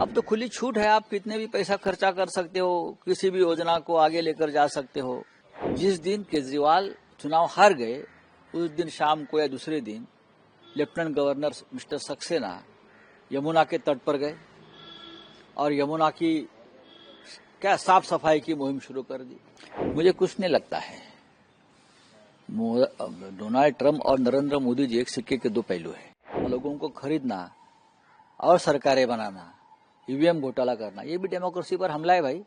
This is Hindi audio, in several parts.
अब तो खुली छूट है, आप कितने भी पैसा खर्चा कर सकते हो, किसी भी योजना को आगे लेकर जा सकते हो। जिस दिन केजरीवाल चुनाव हार गए उस दिन शाम को या दूसरे दिन lieutenant governor mister Saxena Yamuna के तट पर गए और यमुना की क्या साफ सफाई की मुहिम शुरू कर दी। मुझे कुछ नहीं लगता है, डोनाल्ड ट्रंप और नरेंद्र मोदी जी एक सिक्के के दो पहलू है। लोगों को खरीदना और सरकारें बनाना, ईवीएम घोटाला करना, ये भी डेमोक्रेसी पर हमला है भाई।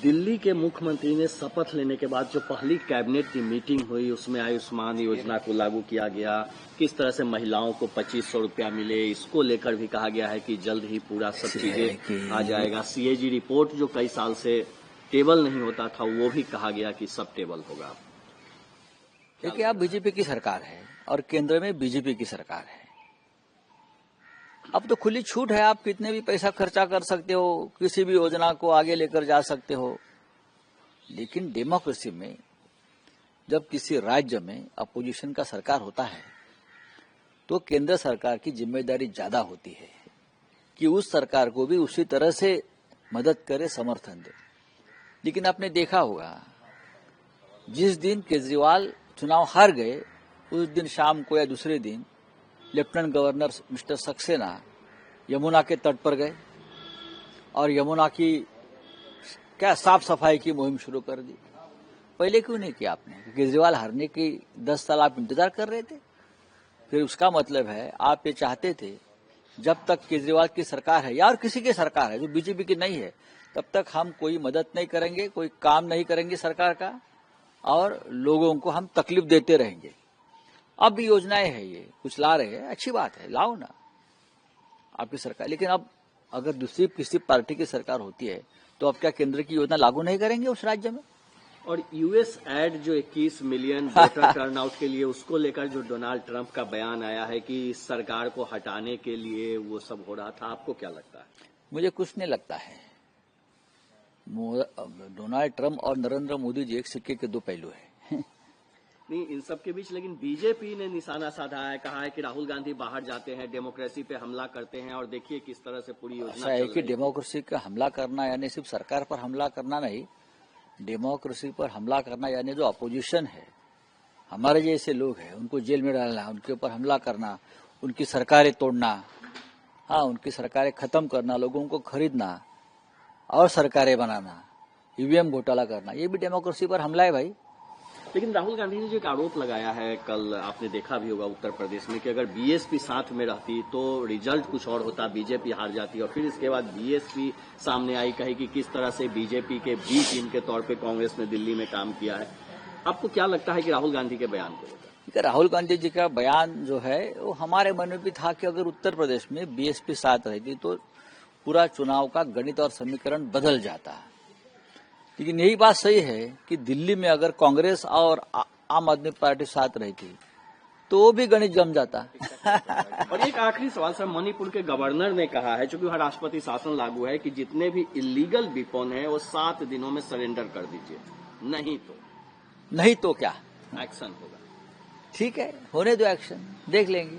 दिल्ली के मुख्यमंत्री ने शपथ लेने के बाद जो पहली कैबिनेट की मीटिंग हुई उसमें आयुष्मान योजना को लागू किया गया, किस तरह से महिलाओं को 2500 रुपया मिले, इसको लेकर भी कहा गया है कि जल्द ही पूरा सब चीजें आ जाएगा। सीएजी रिपोर्ट जो कई साल से टेबल नहीं होता था वो भी कहा गया कि सब टेबल होगा। देखिए, आप बीजेपी की सरकार है और केंद्र में बीजेपी की सरकार है। अब तो खुली छूट है, आप कितने भी पैसा खर्चा कर सकते हो, किसी भी योजना को आगे लेकर जा सकते हो। लेकिन डेमोक्रेसी में जब किसी राज्य में अपोजिशन का सरकार होता है तो केंद्र सरकार की जिम्मेदारी ज्यादा होती है कि उस सरकार को भी उसी तरह से मदद करे, समर्थन दे। लेकिन आपने देखा होगा, जिस दिन केजरीवाल चुनाव हार गए उस दिन शाम को या दूसरे दिन lieutenant governor mister Saxena Yamuna के तट पर गए और यमुना की क्या साफ सफाई की मुहिम शुरू कर दी। पहले क्यों नहीं किया आपने? केजरीवाल हारने की 10 साल आप इंतजार कर रहे थे। फिर उसका मतलब है आप ये चाहते थे जब तक केजरीवाल की सरकार है या और किसी की सरकार है जो बीजेपी की नहीं है, तब तक हम कोई मदद नहीं करेंगे, कोई काम नहीं करेंगे सरकार का और लोगों को हम तकलीफ देते रहेंगे। अब भी योजनाएं है, ये कुछ ला रहे हैं, अच्छी बात है, लाओ ना आपकी सरकार। लेकिन अब अगर दूसरी किसी पार्टी की सरकार होती है तो अब क्या केंद्र की योजना लागू नहीं करेंगे उस राज्य में? और यूएस एड जो 21 मिलियन वोटर टर्नआउट के लिए, उसको लेकर जो डोनाल्ड ट्रंप का बयान आया है कि इस सरकार को हटाने के लिए वो सब हो रहा था, आपको क्या लगता है? मुझे कुछ नहीं लगता है, डोनाल्ड ट्रंप और नरेंद्र मोदी जी एक सिक्के के दो पहलू है। नहीं, इन सब के बीच लेकिन बीजेपी ने निशाना साधा है, कहा है कि राहुल गांधी बाहर जाते हैं, डेमोक्रेसी पे हमला करते हैं और देखिए किस तरह से पूरी योजना ऐसा है कि डेमोक्रेसी का हमला करना यानी सिर्फ सरकार पर हमला करना नहीं, डेमोक्रेसी पर हमला करना यानी जो अपोजिशन है, हमारे जैसे लोग हैं, उनको जेल में डालना, उनके ऊपर हमला करना, उनकी सरकारें तोड़ना, हाँ उनकी सरकारें खत्म करना, लोगों को खरीदना और सरकारें बनाना, ईवीएम घोटाला करना, ये भी डेमोक्रेसी पर हमला है भाई। लेकिन राहुल गांधी ने जो एक आरोप लगाया है, कल आपने देखा भी होगा उत्तर प्रदेश में, कि अगर बीएसपी साथ में रहती तो रिजल्ट कुछ और होता, बीजेपी हार जाती। और फिर इसके बाद बीएसपी सामने आई, कही कि किस तरह से बीजेपी के बी टीम के तौर पे कांग्रेस ने दिल्ली में काम किया है। आपको क्या लगता है कि राहुल गांधी के बयान को? राहुल गांधी जी का बयान जो है वो हमारे मन में भी था कि अगर उत्तर प्रदेश में बीएसपी साथ रहती तो पूरा चुनाव का गणित और समीकरण बदल जाता। लेकिन यही बात सही है कि दिल्ली में अगर कांग्रेस और आम आदमी पार्टी साथ रहती तो वो भी गणित जम जाता। और एक आखिरी सवाल सर, मणिपुर के गवर्नर ने कहा है, चूंकि वहाँ राष्ट्रपति शासन लागू है, कि जितने भी इलीगल वेपन है वो 7 दिनों में सरेंडर कर दीजिए, नहीं तो क्या एक्शन होगा। ठीक है, होने दो एक्शन, देख लेंगे।